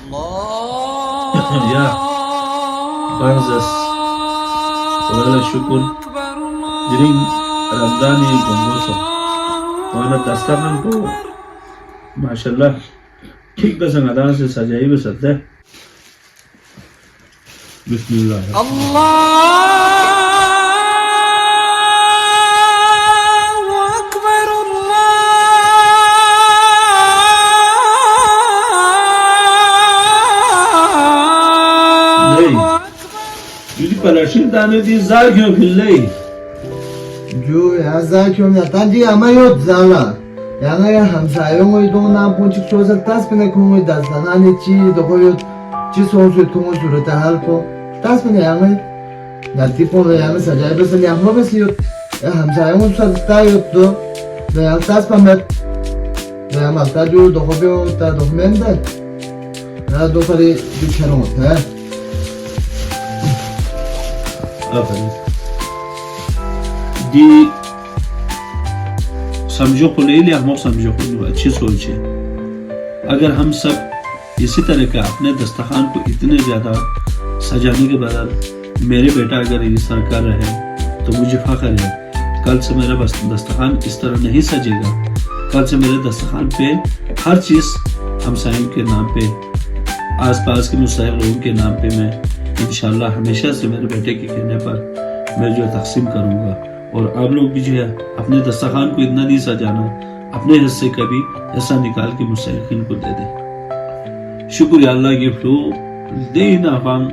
Ya, barzas, wala syukur. Jadi Ramadhani gonggoso. Wala dastakan ko, माशाल्लाह ठीक बस अंगादान से सजाई भी सकते हैं। बिस्मिल्लाह। Yüzü paylaşın tane değil zâkiyom fillahi. जो या जाक्यों में ताजी अमायोत जाला याना या हम सायों को इधर ना पुंचिक चोज़ल तास पे ने कुंगे दास्ताना ने ची दोकोयो ची सोंसु तुंगो सुरता हाल को तास पे ने यांगे नाती पोले यांगे सजाए बस ने हम बस यो या हम सायों को सुरता यो तो या तास पे में या मालता जो दोकोयो ता दोकमेंटे या दोकरी दिखेरो मत है दी समझो को ले लिया, हम समझो को अच्छी सोच है। अगर हम सब इसी तरह का अपने दस्तरखान को इतने ज़्यादा सजाने के बदल मेरे बेटा अगर इस तरह कर रहे हैं तो मुझे फख्र है। कल से मेरा दस्तरखान इस तरह नहीं सजेगा। कल से मेरे दस्तरखान पे हर चीज़ हमसायों के नाम पे, आसपास के मुस्तहिक लोगों के नाम पे मैं इंशाल्लाह हमेशा से मेरे बेटे के कहने पर मैं जो तकसीम करूँगा। और आप लोग भी जो है अपने दस्तरखान को इतना नहीं सजाना, अपने हिस्से का भी हिस्सा निकाल के मुस्तहिकीन को दे दे। शुक्रिया अल्लाह के फ्लो दे ना फांग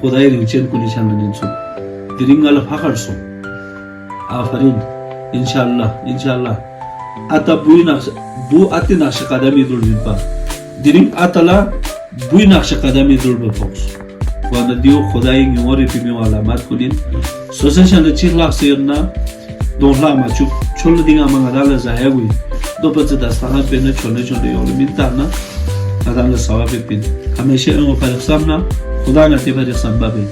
खुदाई रिंचन को निशान नहीं सो दिरिंगल फखर सो आफरीन इंशाल्लाह आता बु आते नक्श कदमी दुर्बिन पा दिरिंग आतला बुई नक्श कदमी दुर्ब फोक्स वाना दियो खुदाई न्योरे पिमी वाला मात कुनिन सोसेशन चिरला सेरना दोला माचु छोल दिंगा मंगाला जायगुई दो पच दस्ताना पे न छोले योल मिलता ना अदांगा सवाबे पिन हमेशा उन पर सामना खुदा ने ते पर संभव है।